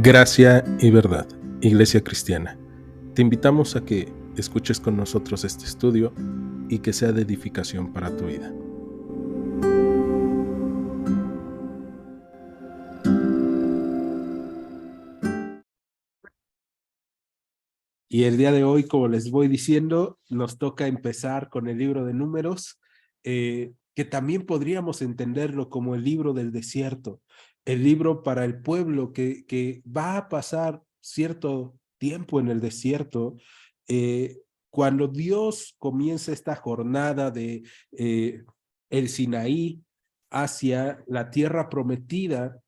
Gracia y verdad, Iglesia Cristiana. Te invitamos a que escuches con nosotros este estudio y que sea de edificación para tu vida. Y el día de hoy, como les voy diciendo, nos toca empezar con el libro de Números, que también podríamos entenderlo como el libro del desierto, el libro para el pueblo que va a pasar cierto tiempo en el desierto. Cuando Dios comienza esta jornada de el Sinaí hacia la tierra prometida,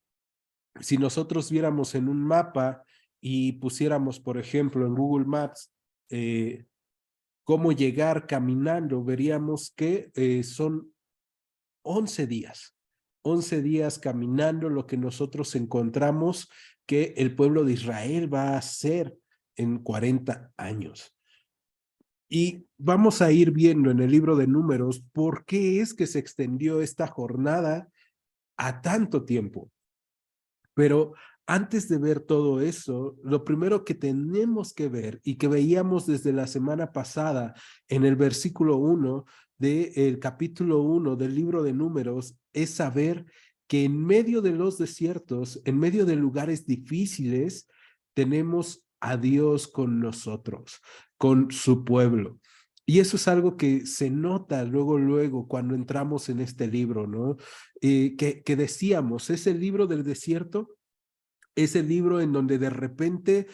si nosotros viéramos en un mapa y pusiéramos, por ejemplo, en Google Maps, cómo llegar caminando, veríamos que son 11 días. 11 días caminando lo que nosotros encontramos que el pueblo de Israel va a hacer en 40 años. Y vamos a ir viendo en el libro de Números por qué es que se extendió esta jornada a tanto tiempo. Pero antes de ver todo eso, lo primero que tenemos que ver y que veíamos desde la semana pasada en el versículo 1 del capítulo 1 del libro de Números es saber que en medio de los desiertos, en medio de lugares difíciles, tenemos a Dios con nosotros, con su pueblo. Y eso es algo que se nota luego, cuando entramos en este libro, ¿no? Que decíamos, es el libro del desierto, es el libro en donde de repente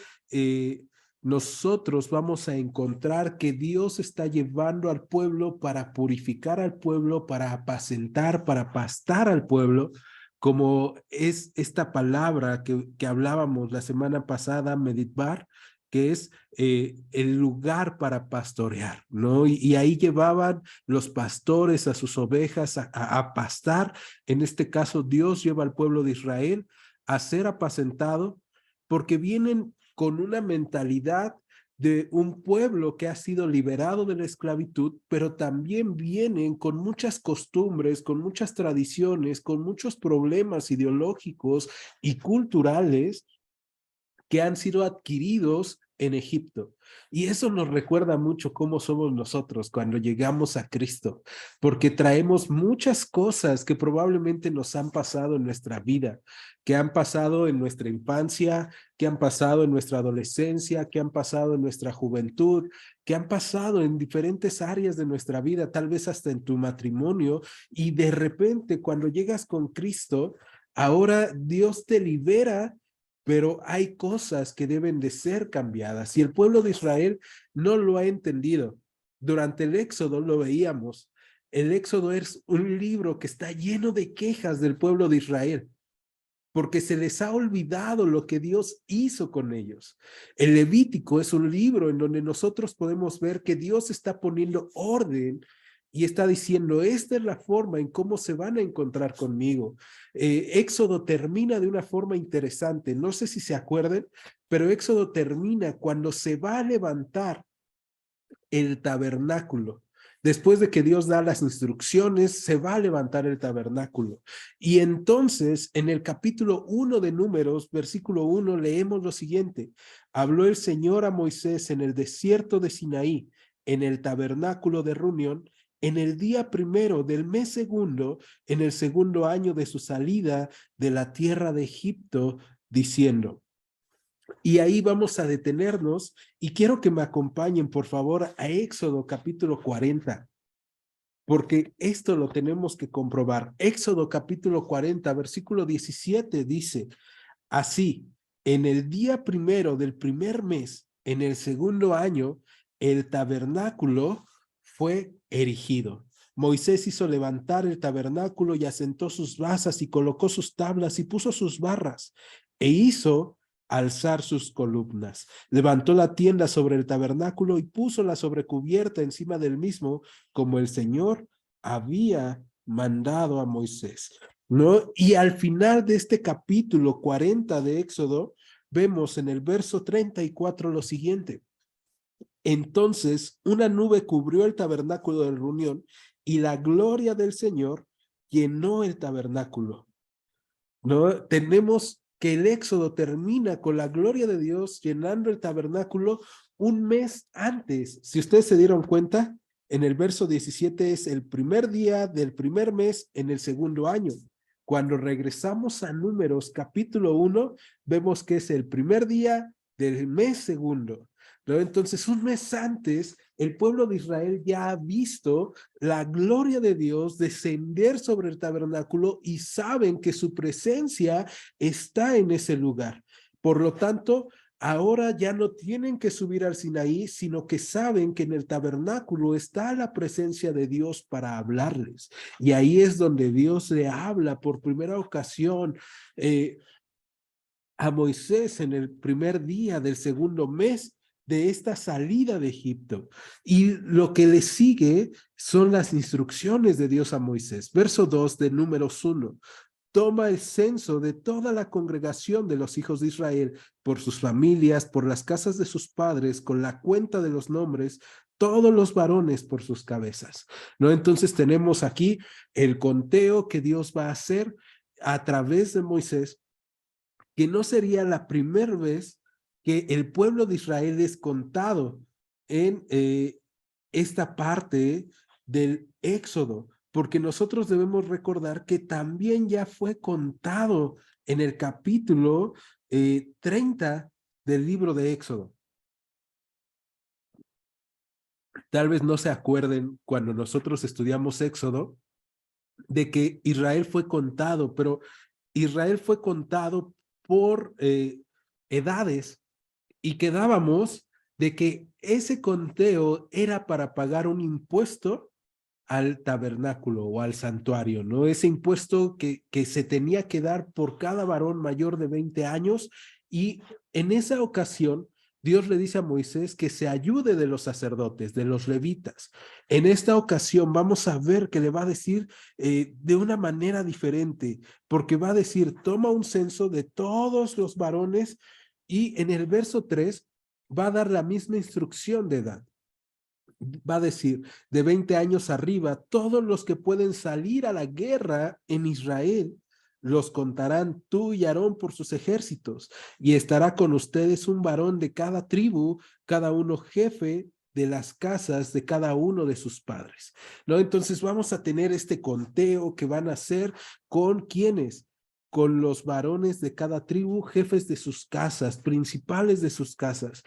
nosotros vamos a encontrar que Dios está llevando al pueblo para purificar al pueblo, para apacentar, para pastar al pueblo, como es esta palabra que hablábamos la semana pasada, meditbar, que es el lugar para pastorear, ¿no? Y ahí llevaban los pastores a sus ovejas a pastar. En este caso, Dios lleva al pueblo de Israel a ser apacentado, porque vienen con una mentalidad de un pueblo que ha sido liberado de la esclavitud, pero también vienen con muchas costumbres, con muchas tradiciones, con muchos problemas ideológicos y culturales que han sido adquiridos en Egipto. Y eso nos recuerda mucho cómo somos nosotros cuando llegamos a Cristo, porque traemos muchas cosas que probablemente nos han pasado en nuestra vida, que han pasado en nuestra infancia, que han pasado en nuestra adolescencia, que han pasado en nuestra juventud, que han pasado en diferentes áreas de nuestra vida, tal vez hasta en tu matrimonio, y de repente cuando llegas con Cristo, ahora Dios te libera, pero hay cosas que deben de ser cambiadas y el pueblo de Israel no lo ha entendido. Durante el Éxodo lo veíamos. El Éxodo es un libro que está lleno de quejas del pueblo de Israel, porque se les ha olvidado lo que Dios hizo con ellos. El Levítico es un libro en donde nosotros podemos ver que Dios está poniendo orden y está diciendo, esta es la forma en cómo se van a encontrar conmigo. Éxodo termina de una forma interesante, no sé si se acuerden, pero Éxodo termina cuando se va a levantar el tabernáculo. Después de que Dios da las instrucciones, se va a levantar el tabernáculo. Y entonces, en el capítulo 1 de Números, versículo 1, leemos lo siguiente. Habló el Señor a Moisés en el desierto de Sinaí, en el tabernáculo de reunión, en el día primero del mes segundo, en el segundo año de su salida de la tierra de Egipto, diciendo. Y ahí vamos a detenernos y quiero que me acompañen, por favor, a Éxodo capítulo 40, porque esto lo tenemos que comprobar. Éxodo capítulo 40, versículo 17 dice, así, en el día primero del primer mes, en el segundo año, el tabernáculo fue erigido. Moisés hizo levantar el tabernáculo y asentó sus basas y colocó sus tablas y puso sus barras e hizo alzar sus columnas. Levantó la tienda sobre el tabernáculo y puso la sobrecubierta encima del mismo, como el Señor había mandado a Moisés, ¿no? Y al final de este capítulo 40 de Éxodo, vemos en el verso 34 lo siguiente. Entonces una nube cubrió el tabernáculo de reunión y la gloria del Señor llenó el tabernáculo, ¿no? Tenemos que el Éxodo termina con la gloria de Dios llenando el tabernáculo un mes antes. Si ustedes se dieron cuenta, en el verso 17 es el primer día del primer mes en el segundo año. Cuando regresamos a Números capítulo 1, vemos que es el primer día del mes segundo, ¿no? Entonces, un mes antes, el pueblo de Israel ya ha visto la gloria de Dios descender sobre el tabernáculo y saben que su presencia está en ese lugar. Por lo tanto, ahora ya no tienen que subir al Sinaí, sino que saben que en el tabernáculo está la presencia de Dios para hablarles. Y ahí es donde Dios le habla por primera ocasión a Moisés en el primer día del segundo mes de esta salida de Egipto. Y lo que le sigue son las instrucciones de Dios a Moisés. Verso 2 de Números 1. Toma el censo de toda la congregación de los hijos de Israel, por sus familias, por las casas de sus padres, con la cuenta de los nombres, todos los varones por sus cabezas, ¿no? Entonces tenemos aquí el conteo que Dios va a hacer a través de Moisés, que no sería la primera vez que el pueblo de Israel es contado en esta parte del Éxodo, porque nosotros debemos recordar que también ya fue contado en el capítulo 30 del libro de Éxodo. Tal vez no se acuerden cuando nosotros estudiamos Éxodo de que Israel fue contado, pero Israel fue contado por edades y quedábamos de que ese conteo era para pagar un impuesto al tabernáculo o al santuario, ¿no? Ese impuesto que se tenía que dar por cada varón mayor de 20 años, y en esa ocasión Dios le dice a Moisés que se ayude de los sacerdotes, de los levitas. En esta ocasión vamos a ver que le va a decir de una manera diferente, porque va a decir, toma un censo de todos los varones, y en el verso 3 va a dar la misma instrucción de edad. Va a decir, de 20 años arriba, todos los que pueden salir a la guerra en Israel, los contarán tú y Aarón por sus ejércitos, y estará con ustedes un varón de cada tribu, cada uno jefe de las casas de cada uno de sus padres, ¿no? Entonces vamos a tener este conteo que van a hacer con quienes, con los varones de cada tribu, jefes de sus casas, principales de sus casas,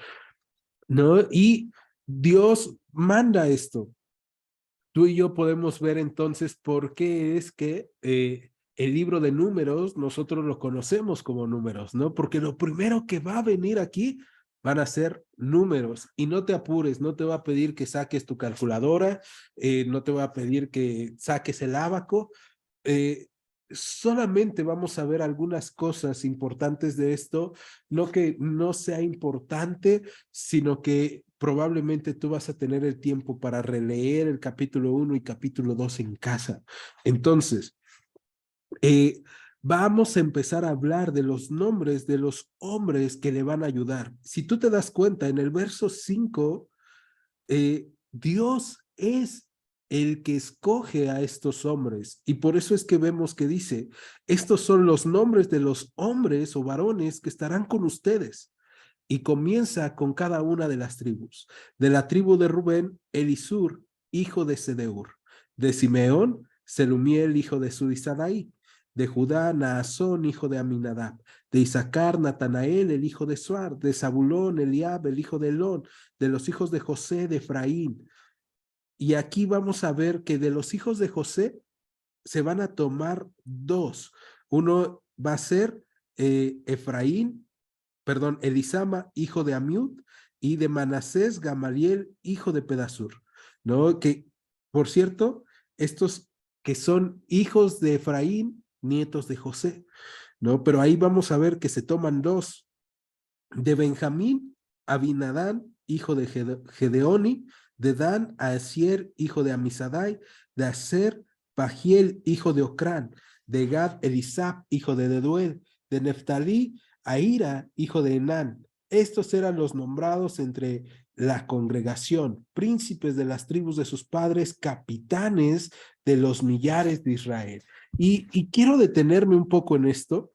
¿no? Y Dios manda esto. Tú y yo podemos ver entonces por qué es que el libro de Números nosotros lo conocemos como Números, ¿no? Porque lo primero que va a venir aquí van a ser números, y no te apures, no te va a pedir que saques tu calculadora, no te va a pedir que saques el ábaco, solamente vamos a ver algunas cosas importantes de esto, no que no sea importante, sino que probablemente tú vas a tener el tiempo para releer el capítulo 1 y capítulo 2 en casa. Entonces, vamos a empezar a hablar de los nombres de los hombres que le van a ayudar. Si tú te das cuenta, en el verso 5, Dios es el que escoge a estos hombres, y por eso es que vemos que dice, estos son los nombres de los hombres o varones que estarán con ustedes, y comienza con cada una de las tribus. De la tribu de Rubén, Elisur, hijo de Sedeur; de Simeón, Selumiel, hijo de Surisadai; de Judá, Naasón, hijo de Aminadab; de Isaacar, Natanael, el hijo de Suar; de Zabulón, Eliab, el hijo de Elón; de los hijos de José, de Efraín. Y aquí vamos a ver que de los hijos de José se van a tomar dos. Uno va a ser Elisama, hijo de Amiud; y de Manasés, Gamaliel, hijo de Pedasur, ¿no? Que, por cierto, estos que son hijos de Efraín, nietos de José, ¿no? Pero ahí vamos a ver que se toman dos. De Benjamín, Abinadán, hijo de Gedeoni; de Dan, Asier, hijo de Amisadai; de Aser, Pagiel, hijo de Ocrán; de Gad, Elisab, hijo de Deduel; de Neftalí, Ahira, hijo de Enán. Estos eran los nombrados entre la congregación, príncipes de las tribus de sus padres, capitanes de los millares de Israel. Y quiero detenerme un poco en esto,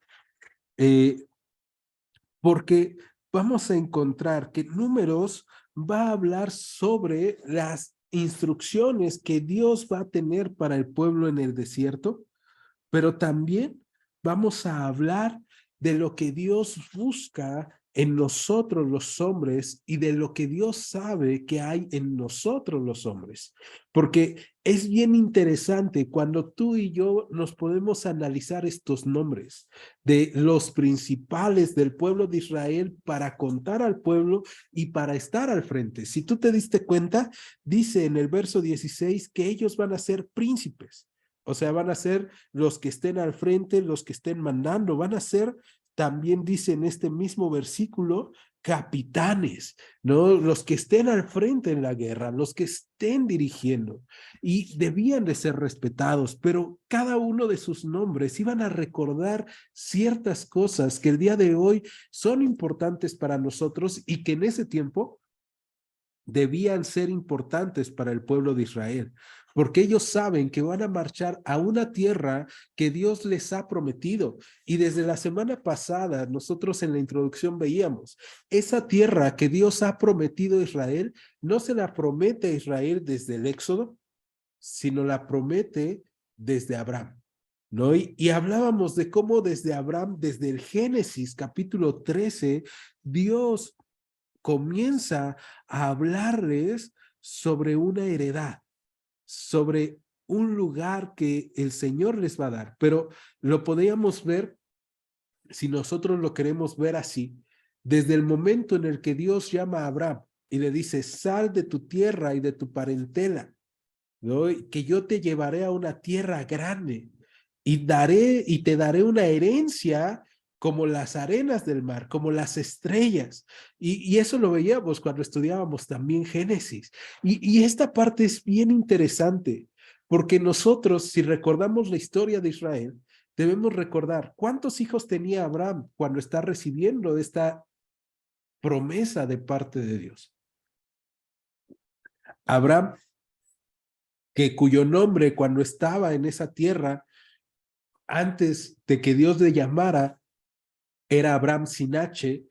porque vamos a encontrar que Números va a hablar sobre las instrucciones que Dios va a tener para el pueblo en el desierto, pero también vamos a hablar de lo que Dios busca en nosotros los hombres y de lo que Dios sabe que hay en nosotros los hombres. Porque es bien interesante cuando tú y yo nos podemos analizar estos nombres de los principales del pueblo de Israel para contar al pueblo y para estar al frente. Si tú te diste cuenta, dice en el verso 16 que ellos van a ser príncipes. O sea, van a ser los que estén al frente, los que estén mandando, van a ser, también dice en este mismo versículo, capitanes, ¿no? Los que estén al frente en la guerra, los que estén dirigiendo. Y debían de ser respetados, pero cada uno de sus nombres iban a recordar ciertas cosas que el día de hoy son importantes para nosotros y que en ese tiempo debían ser importantes para el pueblo de Israel, porque ellos saben que van a marchar a una tierra que Dios les ha prometido. Y desde la semana pasada, nosotros en la introducción veíamos, esa tierra que Dios ha prometido a Israel, no se la promete a Israel desde el Éxodo, sino la promete desde Abraham. ¿No? Y hablábamos de cómo desde Abraham, desde el Génesis capítulo 13, Dios comienza a hablarles sobre una heredad, sobre un lugar que el Señor les va a dar. Pero lo podríamos ver, si nosotros lo queremos ver así, desde el momento en el que Dios llama a Abraham y le dice, sal de tu tierra y de tu parentela, ¿no? Que yo te llevaré a una tierra grande y te daré una herencia como las arenas del mar, como las estrellas. Y eso lo veíamos cuando estudiábamos también Génesis. Y esta parte es bien interesante, porque nosotros, si recordamos la historia de Israel, debemos recordar cuántos hijos tenía Abraham cuando está recibiendo esta promesa de parte de Dios. Abraham, que cuyo nombre cuando estaba en esa tierra, antes de que Dios le llamara, era Abraham sin H,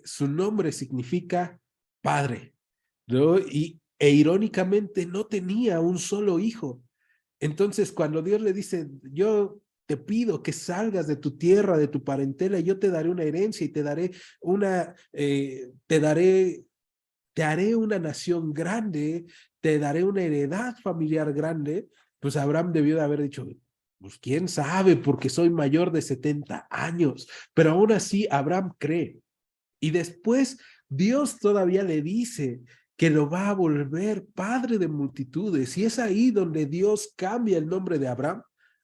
su nombre significa padre, ¿no? E irónicamente no tenía un solo hijo. Entonces, cuando Dios le dice, yo te pido que salgas de tu tierra, de tu parentela, y yo te daré una herencia y te daré te haré una nación grande, te daré una heredad familiar grande, pues Abraham debió de haber dicho, pues quién sabe, porque soy mayor de 70 años, pero aún así Abraham cree. Y después Dios todavía le dice que lo va a volver padre de multitudes, y es ahí donde Dios cambia el nombre de Abraham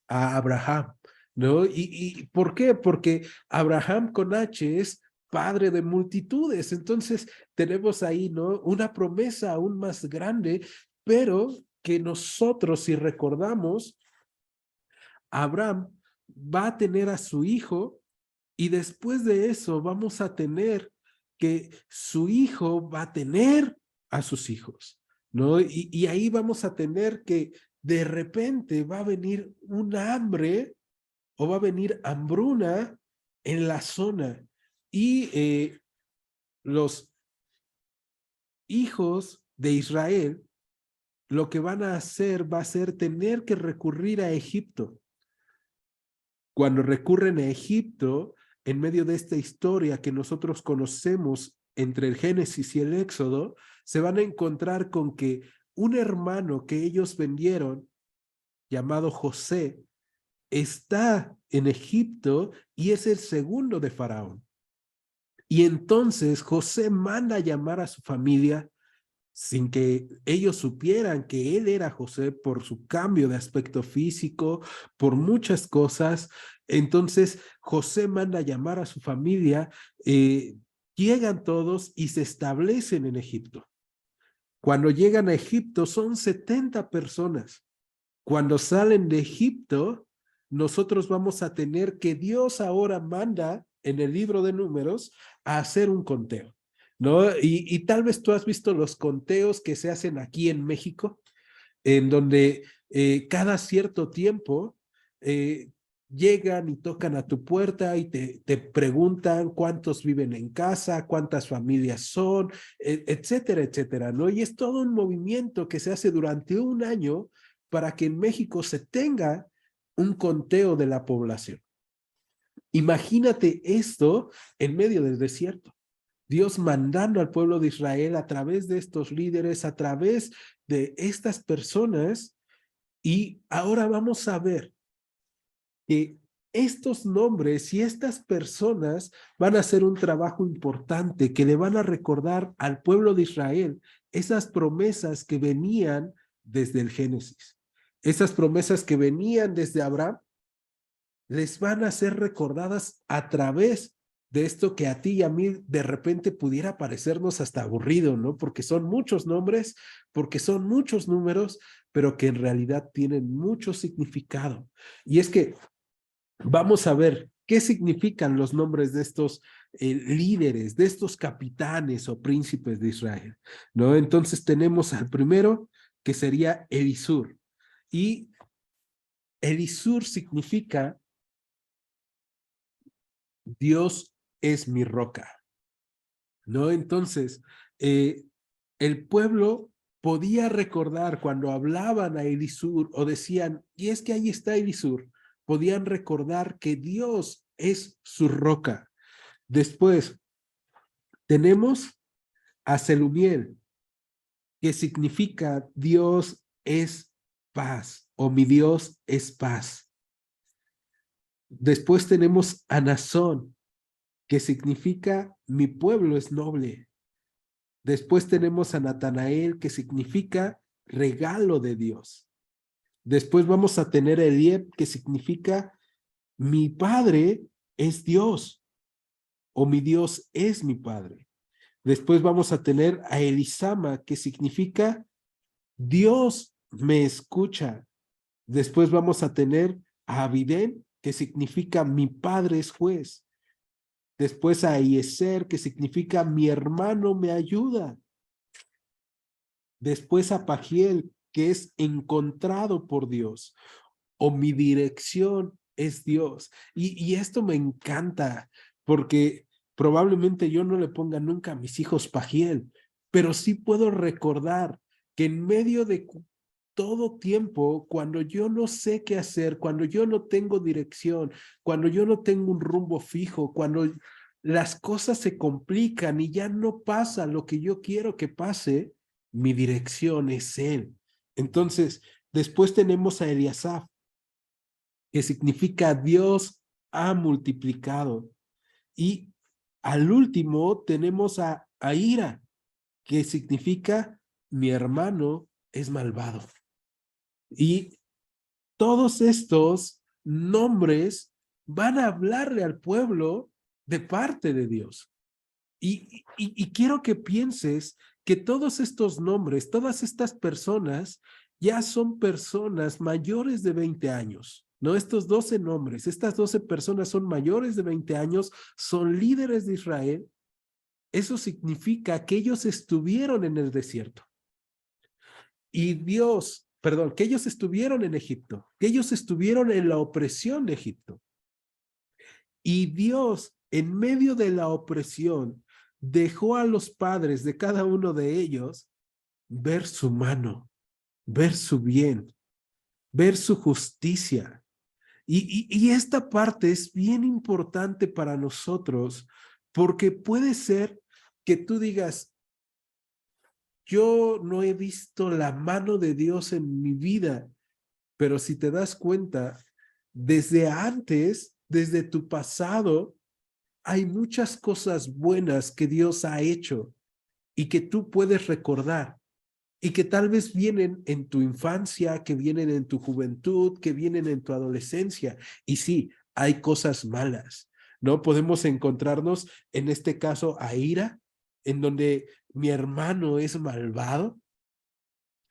a Abraham, ¿no? ¿Y por qué? Porque Abraham con H es padre de multitudes. Entonces tenemos ahí, ¿no? Una promesa aún más grande, pero que nosotros, si recordamos, Abraham va a tener a su hijo y después de eso vamos a tener que su hijo va a tener a sus hijos, ¿no? Y ahí vamos a tener que de repente va a venir un hambre o va a venir hambruna en la zona y los hijos de Israel lo que van a hacer va a ser tener que recurrir a Egipto. Cuando recurren a Egipto, en medio de esta historia que nosotros conocemos entre el Génesis y el Éxodo, se van a encontrar con que un hermano que ellos vendieron, llamado José, está en Egipto y es el segundo de Faraón. Y entonces José manda a llamar a su familia sin que ellos supieran que él era José por su cambio de aspecto físico, por muchas cosas. Entonces José manda a llamar a su familia, llegan todos y se establecen en Egipto. Cuando llegan a Egipto son 70 personas. Cuando salen de Egipto, nosotros vamos a tener que Dios ahora manda en el libro de Números a hacer un conteo, ¿no? Y tal vez tú has visto los conteos que se hacen aquí en México, en donde cada cierto tiempo llegan y tocan a tu puerta y te preguntan cuántos viven en casa, cuántas familias son, etcétera, etcétera, ¿no? Y es todo un movimiento que se hace durante un año para que en México se tenga un conteo de la población. Imagínate esto en medio del desierto. Dios mandando al pueblo de Israel a través de estos líderes, a través de estas personas, y ahora vamos a ver que estos nombres y estas personas van a hacer un trabajo importante que le van a recordar al pueblo de Israel esas promesas que venían desde el Génesis. Esas promesas que venían desde Abraham les van a ser recordadas a través de esto que a ti y a mí de repente pudiera parecernos hasta aburrido, ¿no? Porque son muchos nombres, porque son muchos números, pero que en realidad tienen mucho significado. Y es que vamos a ver qué significan los nombres de estos líderes, de estos capitanes o príncipes de Israel, ¿no? Entonces tenemos al primero, que sería Elisur. Y Elisur significa Dios es mi roca, ¿no? Entonces, el pueblo podía recordar cuando hablaban a Elisur o decían, y es que ahí está Elisur, podían recordar que Dios es su roca. Después, tenemos a Selumiel, que significa Dios es paz, o mi Dios es paz. Después tenemos a Nazón, que significa mi pueblo es noble. Después tenemos a Natanael, que significa regalo de Dios. Después vamos a tener a Eliab, que significa mi padre es Dios, o mi Dios es mi padre. Después vamos a tener a Elisama, que significa Dios me escucha. Después vamos a tener a Abidén, que significa mi padre es juez. Después a Eliezer, que significa mi hermano me ayuda. Después a Pagiel, que es encontrado por Dios, o mi dirección es Dios. Y esto me encanta, porque probablemente yo no le ponga nunca a mis hijos Pagiel, pero sí puedo recordar que en medio de todo tiempo, cuando yo no sé qué hacer, cuando yo no tengo dirección, cuando yo no tengo un rumbo fijo, cuando las cosas se complican y ya no pasa lo que yo quiero que pase, mi dirección es Él. Entonces, después tenemos a Eliasaf, que significa Dios ha multiplicado. Y al último tenemos a Ira, que significa mi hermano es malvado. Y todos estos nombres van a hablarle al pueblo de parte de Dios. Y quiero que pienses que todos estos nombres, todas estas personas, ya son personas mayores de 20 años. No, estos 12 nombres, estas 12 personas son mayores de 20 años, son líderes de Israel. Eso significa que ellos estuvieron en el desierto. Y Dios, perdón, que ellos estuvieron en Egipto, que ellos estuvieron en la opresión de Egipto. Y Dios, en medio de la opresión, dejó a los padres de cada uno de ellos ver su mano, ver su bien, ver su justicia. Y esta parte es bien importante para nosotros, porque puede ser que tú digas, yo no he visto la mano de Dios en mi vida, pero si te das cuenta, desde antes, desde tu pasado, hay muchas cosas buenas que Dios ha hecho y que tú puedes recordar y que tal vez vienen en tu infancia, que vienen en tu juventud, que vienen en tu adolescencia. Y sí, hay cosas malas, ¿no? Podemos encontrarnos en este caso a Ira, en donde mi hermano es malvado,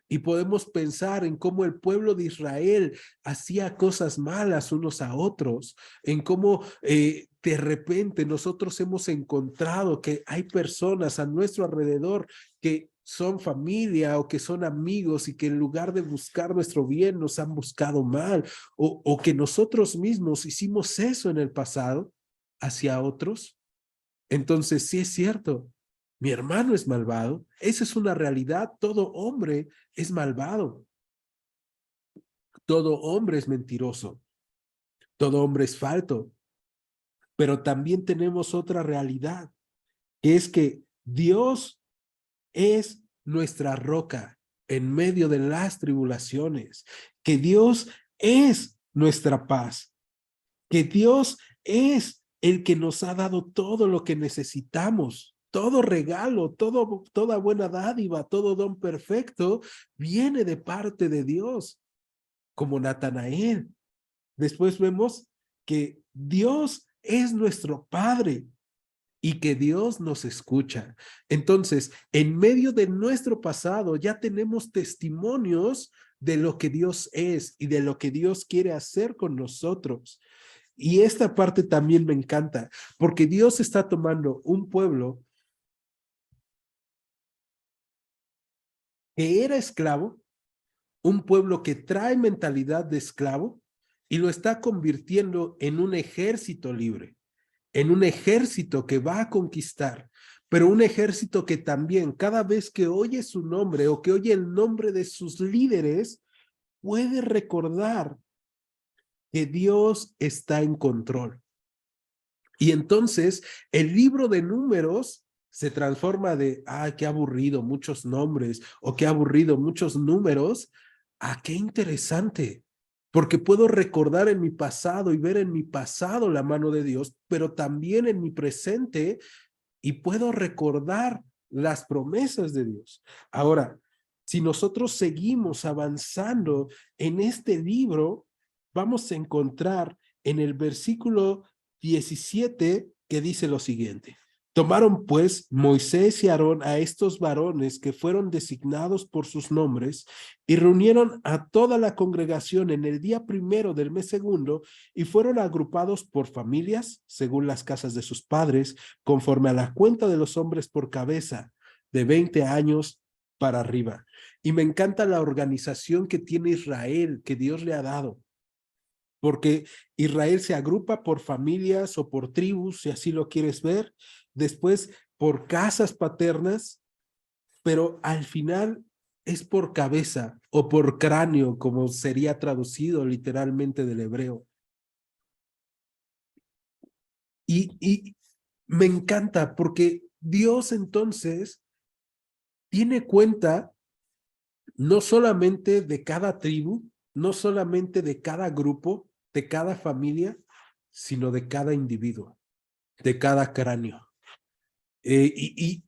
y podemos pensar en cómo el pueblo de Israel hacía cosas malas unos a otros, en cómo de repente nosotros hemos encontrado que hay personas a nuestro alrededor que son familia o que son amigos y que en lugar de buscar nuestro bien nos han buscado mal, o que nosotros mismos hicimos eso en el pasado hacia otros. Entonces, sí es cierto, mi hermano es malvado, esa es una realidad, todo hombre es malvado, todo hombre es mentiroso, todo hombre es falto, pero también tenemos otra realidad, que es que Dios es nuestra roca en medio de las tribulaciones, que Dios es nuestra paz, que Dios es el que nos ha dado todo lo que necesitamos, todo regalo, toda buena dádiva, todo don perfecto viene de parte de Dios, como Natanael. Después vemos que Dios es nuestro Padre y que Dios nos escucha. Entonces, en medio de nuestro pasado ya tenemos testimonios de lo que Dios es y de lo que Dios quiere hacer con nosotros. Y esta parte también me encanta, porque Dios está tomando un pueblo que era esclavo, un pueblo que trae mentalidad de esclavo, y lo está convirtiendo en un ejército libre, en un ejército que va a conquistar, pero un ejército que también cada vez que oye su nombre o que oye el nombre de sus líderes, puede recordar que Dios está en control. Y entonces el libro de Números se transforma de, qué aburrido, muchos nombres, o qué aburrido, muchos números, a qué interesante, porque puedo recordar en mi pasado y ver en mi pasado la mano de Dios, pero también en mi presente, y puedo recordar las promesas de Dios. Ahora, si nosotros seguimos avanzando en este libro, vamos a encontrar en el versículo 17 que dice lo siguiente: tomaron pues Moisés y Aarón a estos varones que fueron designados por sus nombres y reunieron a toda la congregación en el día primero del mes segundo y fueron agrupados por familias según las casas de sus padres, conforme a la cuenta de los hombres por cabeza, de 20 años para arriba. Y me encanta la organización que tiene Israel, que Dios le ha dado, porque Israel se agrupa por familias o por tribus, si así lo quieres ver, después por casas paternas, pero al final es por cabeza o por cráneo, como sería traducido literalmente del hebreo. Y me encanta porque Dios entonces tiene cuenta no solamente de cada tribu, no solamente de cada grupo, de cada familia, sino de cada individuo, de cada cráneo. Eh, y, y,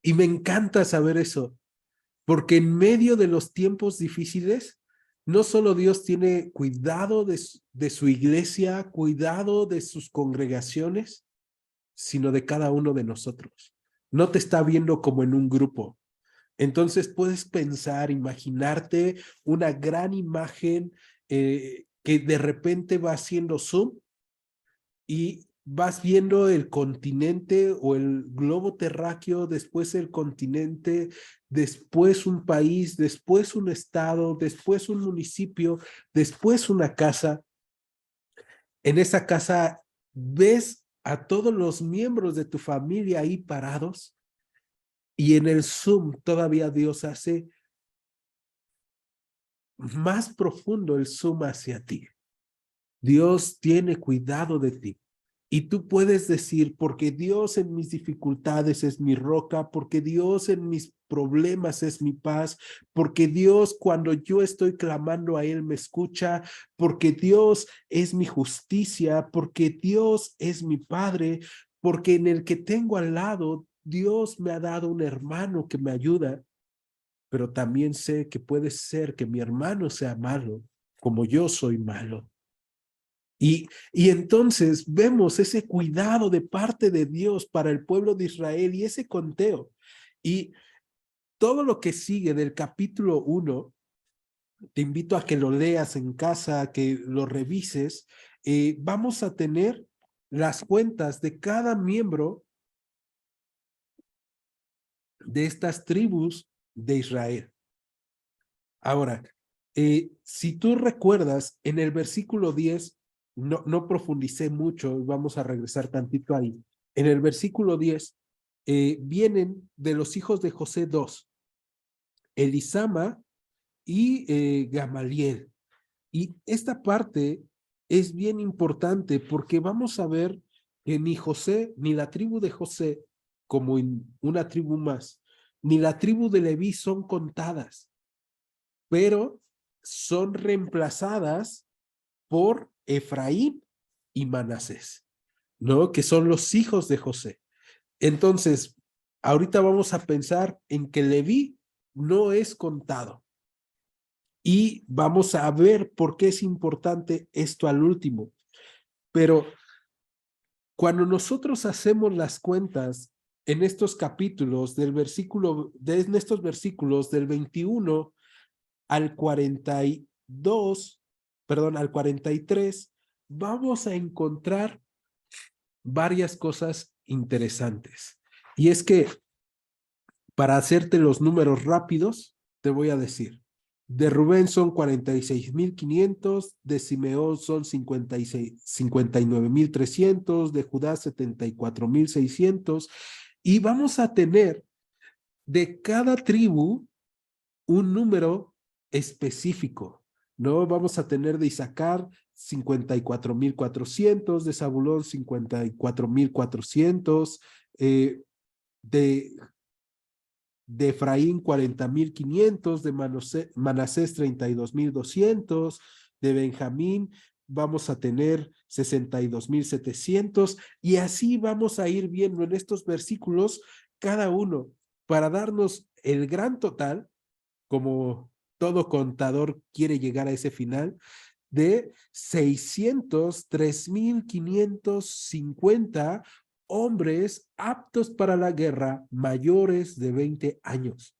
y me encanta saber eso, porque en medio de los tiempos difíciles, no solo Dios tiene cuidado de su iglesia, cuidado de sus congregaciones, sino de cada uno de nosotros. No te está viendo como en un grupo. Entonces puedes pensar, imaginarte una gran imagen que de repente va haciendo zoom y vas viendo el continente o el globo terráqueo, después el continente, después un país, después un estado, después un municipio, después una casa. En esa casa ves a todos los miembros de tu familia ahí parados, y en el zoom todavía Dios hace más profundo el zoom hacia ti. Dios tiene cuidado de ti. Y tú puedes decir, porque Dios en mis dificultades es mi roca, porque Dios en mis problemas es mi paz, porque Dios cuando yo estoy clamando a Él me escucha, porque Dios es mi justicia, porque Dios es mi Padre, porque en el que tengo al lado, Dios me ha dado un hermano que me ayuda, pero también sé que puede ser que mi hermano sea malo, como yo soy malo. Y entonces vemos ese cuidado de parte de Dios para el pueblo de Israel y ese conteo. Y todo lo que sigue del capítulo 1, te invito a que lo leas en casa, que lo revises. Vamos a tener las cuentas de cada miembro de estas tribus de Israel. Ahora, si tú recuerdas, en el versículo 10, no profundicé mucho, vamos a regresar tantito ahí. En el versículo 10, vienen de los hijos de José dos, Elisama y Gamaliel. Y esta parte es bien importante porque vamos a ver que ni José, ni la tribu de José, como una tribu más, ni la tribu de Leví son contadas, pero son reemplazadas por Efraín y Manasés, ¿no? Que son los hijos de José. Entonces, ahorita vamos a pensar en que Leví no es contado. Y vamos a ver por qué es importante esto al último. Pero cuando nosotros hacemos las cuentas en estos capítulos en estos versículos del 21 al 42, perdón, al 43, vamos a encontrar varias cosas interesantes. Y es que, para hacerte los números rápidos, te voy a decir, de Rubén son 46,500, de Simeón son 59,300, de Judá 74,600, y vamos a tener de cada tribu un número específico, ¿no? Vamos a tener de Isaacar 54,400, de Zabulón 54,400, de Efraín 40,500, de Manasés 32,200, de Benjamín vamos a tener 62,700, y así vamos a ir viendo en estos versículos cada uno para darnos el gran total, como todo contador quiere llegar a ese final, de 603,550 hombres aptos para la guerra, mayores de 20 años.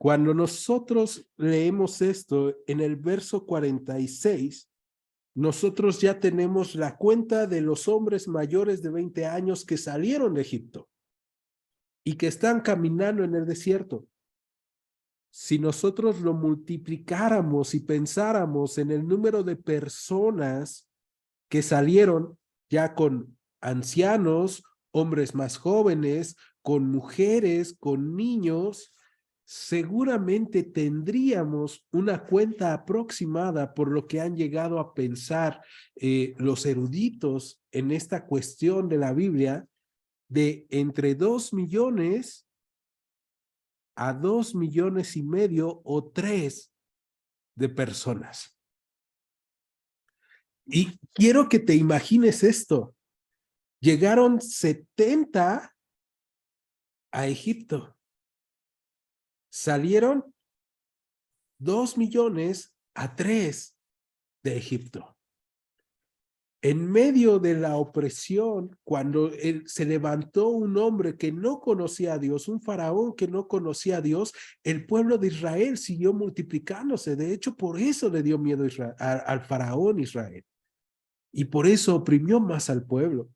Cuando nosotros leemos esto en el verso 46, nosotros ya tenemos la cuenta de los hombres mayores de 20 años que salieron de Egipto y que están caminando en el desierto. Si nosotros lo multiplicáramos y pensáramos en el número de personas que salieron ya con ancianos, hombres más jóvenes, con mujeres, con niños, seguramente tendríamos una cuenta aproximada por lo que han llegado a pensar los eruditos en esta cuestión de la Biblia, de entre 2 millones a 2,5 millones o 3 de personas. Y quiero que te imagines esto. Llegaron 70 a Egipto. Salieron 2 millones a 3 de Egipto. En medio de la opresión, cuando se levantó un hombre que no conocía a Dios, un faraón que no conocía a Dios, el pueblo de Israel siguió multiplicándose. De hecho, por eso le dio miedo al faraón Israel. Y por eso oprimió más al pueblo.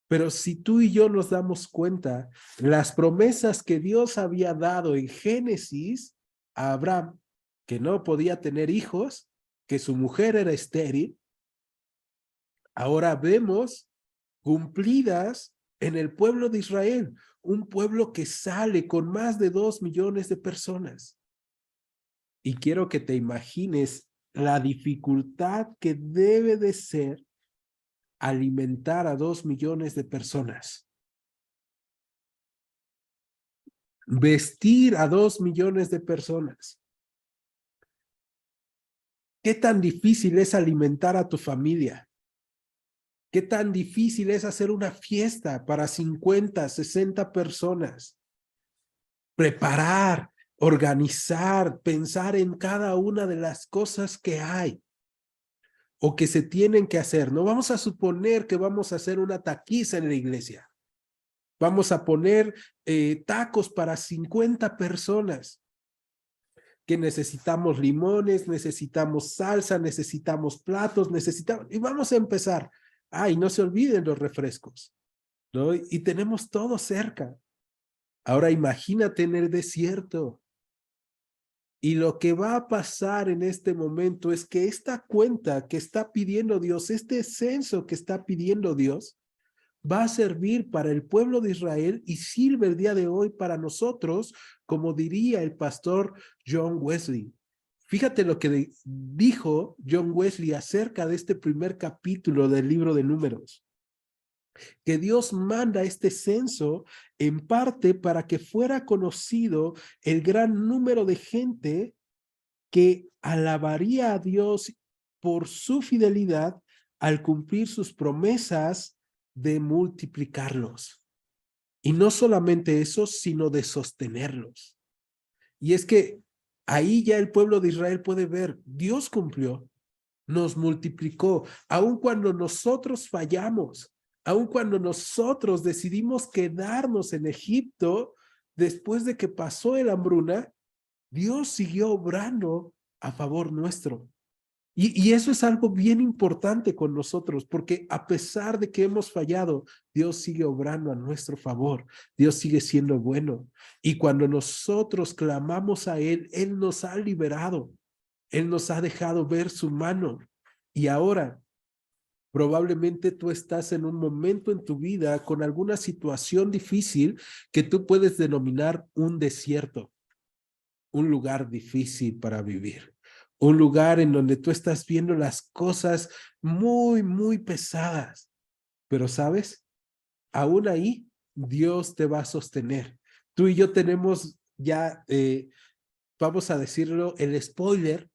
Pero si tú y yo nos damos cuenta, las promesas que Dios había dado en Génesis a Abraham, que no podía tener hijos, que su mujer era estéril, ahora vemos cumplidas en el pueblo de Israel, un pueblo que sale con más de 2 millones de personas. Y quiero que te imagines la dificultad que debe de ser alimentar a 2 millones de personas. Vestir a 2 millones de personas. ¿Qué tan difícil es alimentar a tu familia? ¿Qué tan difícil es hacer una fiesta para 50, 60 personas? Preparar, organizar, pensar en cada una de las cosas que hay o que se tienen que hacer. No vamos a suponer que vamos a hacer una taquiza en la iglesia. Vamos a poner tacos para 50 personas. Que necesitamos limones, necesitamos salsa, necesitamos platos, y vamos a empezar. Ah, y no se olviden los refrescos, ¿no? Y tenemos todo cerca. Ahora imagínate en el desierto. Y lo que va a pasar en este momento es que esta cuenta que está pidiendo Dios, este censo que está pidiendo Dios, va a servir para el pueblo de Israel y sirve el día de hoy para nosotros, como diría el pastor John Wesley. Fíjate lo que dijo John Wesley acerca de este primer capítulo del libro de Números, que Dios manda este censo en parte para que fuera conocido el gran número de gente que alabaría a Dios por su fidelidad al cumplir sus promesas de multiplicarlos. Y no solamente eso, sino de sostenerlos. Y es que ahí ya el pueblo de Israel puede ver, Dios cumplió, nos multiplicó, aun cuando nosotros fallamos, aun cuando nosotros decidimos quedarnos en Egipto después de que pasó el hambruna, Dios siguió obrando a favor nuestro. Y eso es algo bien importante con nosotros, porque a pesar de que hemos fallado, Dios sigue obrando a nuestro favor. Dios sigue siendo bueno. Y cuando nosotros clamamos a Él, Él nos ha liberado. Él nos ha dejado ver su mano. Y ahora, probablemente tú estás en un momento en tu vida con alguna situación difícil que tú puedes denominar un desierto, un lugar difícil para vivir, un lugar en donde tú estás viendo las cosas muy, muy pesadas. Pero sabes, aún ahí Dios te va a sostener. Tú y yo tenemos ya, vamos a decirlo, el spoiler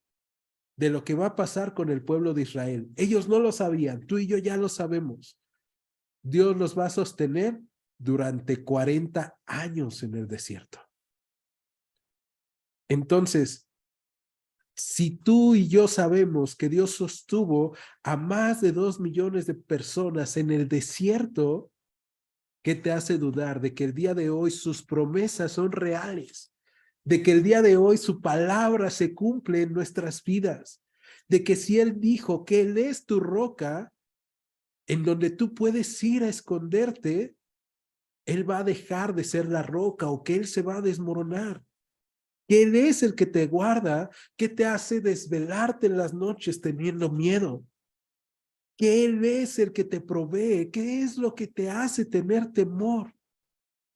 de lo que va a pasar con el pueblo de Israel. Ellos no lo sabían, tú y yo ya lo sabemos. Dios los va a sostener durante 40 años en el desierto. Entonces, si tú y yo sabemos que Dios sostuvo a más de 2 millones de personas en el desierto, ¿qué te hace dudar de que el día de hoy sus promesas son reales? De que el día de hoy su palabra se cumple en nuestras vidas. De que si Él dijo que Él es tu roca, en donde tú puedes ir a esconderte, Él va a dejar de ser la roca o que Él se va a desmoronar. Que Él es el que te guarda, que te hace desvelarte en las noches teniendo miedo. Que Él es el que te provee. ¿Qué es lo que te hace tener temor?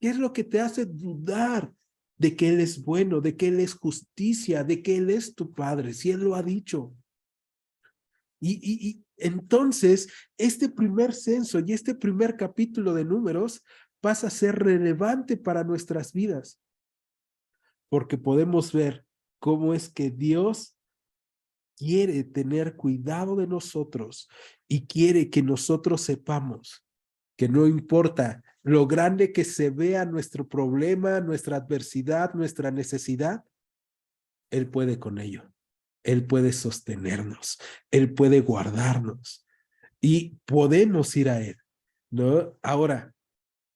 ¿Qué es lo que te hace dudar de que Él es bueno, de que Él es justicia, de que Él es tu Padre? Si Él lo ha dicho. Y entonces, este primer censo y este primer capítulo de Números pasa a ser relevante para nuestras vidas, porque podemos ver cómo es que Dios quiere tener cuidado de nosotros y quiere que nosotros sepamos que no importa lo grande que se vea nuestro problema, nuestra adversidad, nuestra necesidad, Él puede con ello. Él puede sostenernos, Él puede guardarnos y podemos ir a Él, ¿no? Ahora,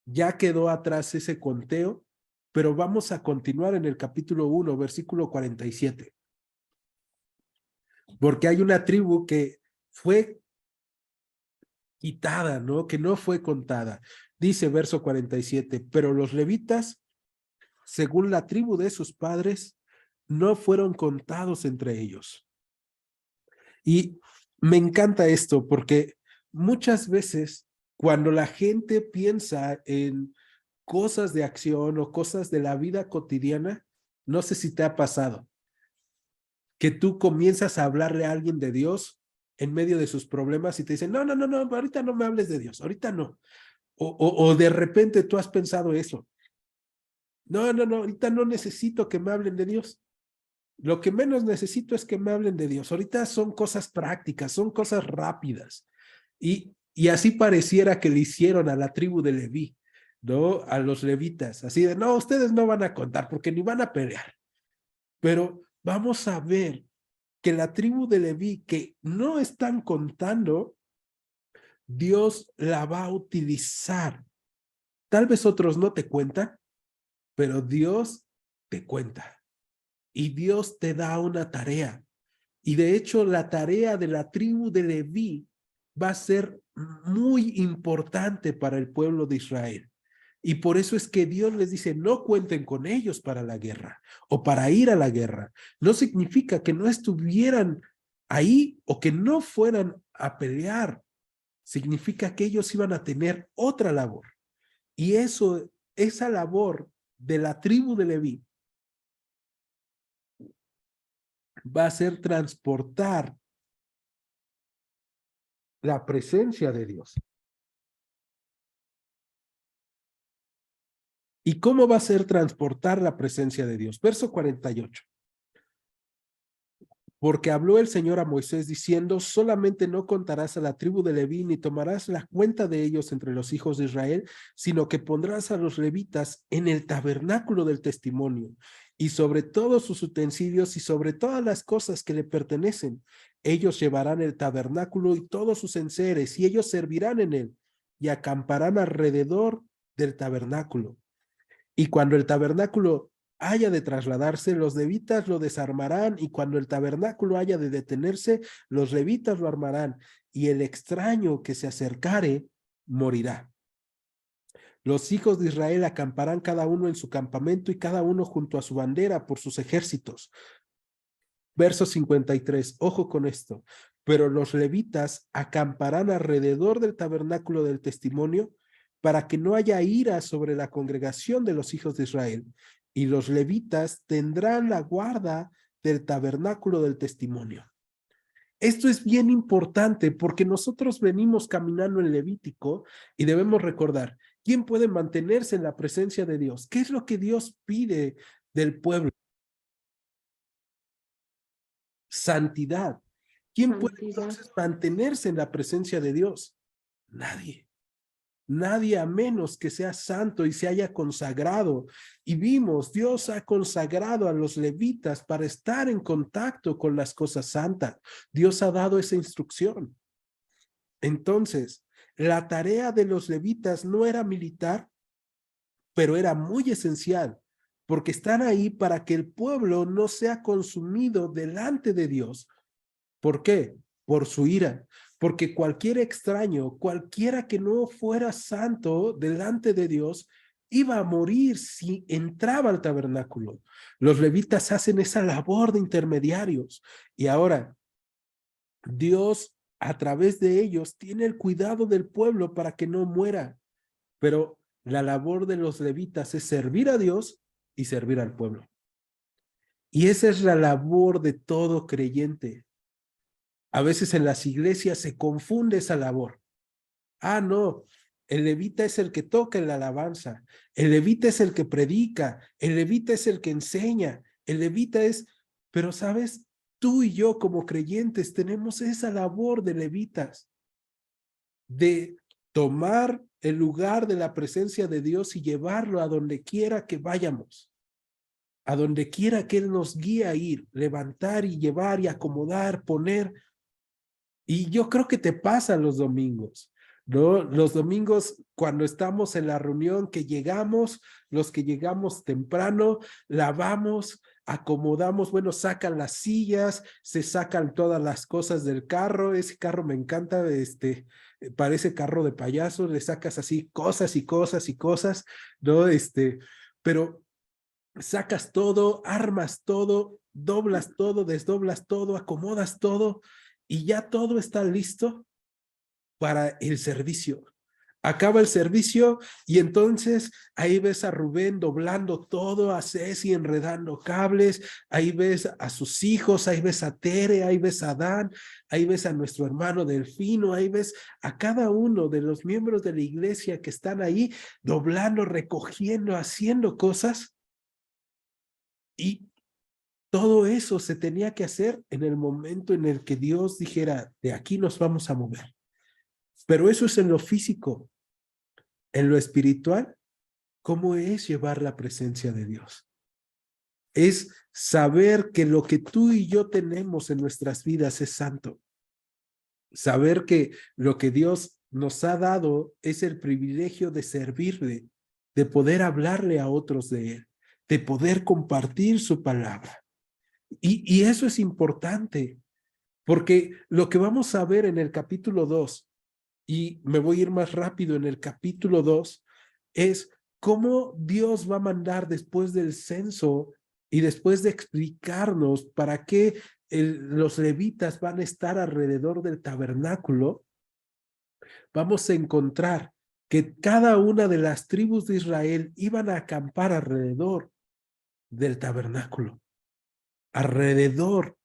ya quedó atrás ese conteo, pero vamos a continuar en el capítulo 1, versículo 47. Porque hay una tribu que fue quitada, ¿no? Que no fue contada. Dice verso 47, pero los levitas, según la tribu de sus padres, no fueron contados entre ellos. Y me encanta esto porque muchas veces cuando la gente piensa en cosas de acción o cosas de la vida cotidiana, no sé si te ha pasado, que tú comienzas a hablarle a alguien de Dios en medio de sus problemas y te dicen, no, no, no, no, ahorita no me hables de Dios, ahorita no. O de repente tú has pensado eso. No, no, no, ahorita no necesito que me hablen de Dios. Lo que menos necesito es que me hablen de Dios. Ahorita son cosas prácticas, son cosas rápidas. Y así pareciera que le hicieron a la tribu de Leví, ¿no? A los levitas, así de, no, ustedes no van a contar porque ni van a pelear. Pero vamos a ver que la tribu de Leví que no están contando, Dios la va a utilizar. Tal vez otros no te cuentan, pero Dios te cuenta. Y Dios te da una tarea. Y de hecho, la tarea de la tribu de Leví va a ser muy importante para el pueblo de Israel. Y por eso es que Dios les dice, no cuenten con ellos para la guerra o para ir a la guerra. No significa que no estuvieran ahí o que no fueran a pelear. Significa que ellos iban a tener otra labor. Y esa labor de la tribu de Leví va a ser transportar la presencia de Dios. ¿Y cómo va a ser transportar la presencia de Dios? Verso 48. Porque habló el Señor a Moisés diciendo, solamente no contarás a la tribu de Leví, ni tomarás la cuenta de ellos entre los hijos de Israel, sino que pondrás a los levitas en el tabernáculo del testimonio, y sobre todos sus utensilios y sobre todas las cosas que le pertenecen. Ellos llevarán el tabernáculo y todos sus enseres, y ellos servirán en él, y acamparán alrededor del tabernáculo. Y cuando el tabernáculo haya de trasladarse, los levitas lo desarmarán, y cuando el tabernáculo haya de detenerse, los levitas lo armarán, y el extraño que se acercare morirá. Los hijos de Israel acamparán cada uno en su campamento y cada uno junto a su bandera por sus ejércitos. Verso 53, ojo con esto. Pero los levitas acamparán alrededor del tabernáculo del testimonio para que no haya ira sobre la congregación de los hijos de Israel. Y los levitas tendrán la guarda del tabernáculo del testimonio. Esto es bien importante porque nosotros venimos caminando en Levítico y debemos recordar, ¿quién puede mantenerse en la presencia de Dios? ¿Qué es lo que Dios pide del pueblo? Santidad. ¿Quién puede entonces mantenerse en la presencia de Dios? Nadie. Nadie a menos que sea santo y se haya consagrado. Y vimos, Dios ha consagrado a los levitas para estar en contacto con las cosas santas. Dios ha dado esa instrucción. Entonces, la tarea de los levitas no era militar, pero era muy esencial, porque están ahí para que el pueblo no sea consumido delante de Dios. ¿Por qué? Por su ira. Porque cualquier extraño, cualquiera que no fuera santo delante de Dios, iba a morir si entraba al tabernáculo. Los levitas hacen esa labor de intermediarios. Y ahora, Dios, a través de ellos, tiene el cuidado del pueblo para que no muera. Pero la labor de los levitas es servir a Dios y servir al pueblo. Y esa es la labor de todo creyente. A veces en las iglesias se confunde esa labor. Ah, no, el levita es el que toca en la alabanza, el levita es el que predica, el levita es el que enseña, el levita es... Pero, ¿sabes? Tú y yo como creyentes tenemos esa labor de levitas, de tomar el lugar de la presencia de Dios y llevarlo a donde quiera que vayamos, a donde quiera que Él nos guíe a ir, levantar y llevar y acomodar, poner. Y yo creo que te pasa los domingos, ¿no? Los domingos cuando estamos en la reunión que llegamos, los que llegamos temprano, lavamos, acomodamos, bueno, sacan las sillas, se sacan todas las cosas del carro, ese carro me encanta, parece carro de payaso, le sacas así cosas y cosas y cosas, ¿no? Pero sacas todo, armas todo, doblas todo, desdoblas todo, acomodas todo y ya todo está listo para el servicio. Acaba el servicio y entonces ahí ves a Rubén doblando todo, a Ceci enredando cables, ahí ves a sus hijos, ahí ves a Tere, ahí ves a Dan, ahí ves a nuestro hermano Delfino, ahí ves a cada uno de los miembros de la iglesia que están ahí doblando, recogiendo, haciendo cosas. Y todo eso se tenía que hacer en el momento en el que Dios dijera, de aquí nos vamos a mover. Pero eso es en lo físico. En lo espiritual, ¿cómo es llevar la presencia de Dios? Es saber que lo que tú y yo tenemos en nuestras vidas es santo. Saber que lo que Dios nos ha dado es el privilegio de servirle, de poder hablarle a otros de Él, de poder compartir su palabra. Y eso es importante, porque lo que vamos a ver en el capítulo 2 y me voy a ir más rápido en el capítulo 2, es cómo Dios va a mandar después del censo y después de explicarnos para qué los levitas van a estar alrededor del tabernáculo. Vamos a encontrar que cada una de las tribus de Israel iban a acampar alrededor del tabernáculo, alrededor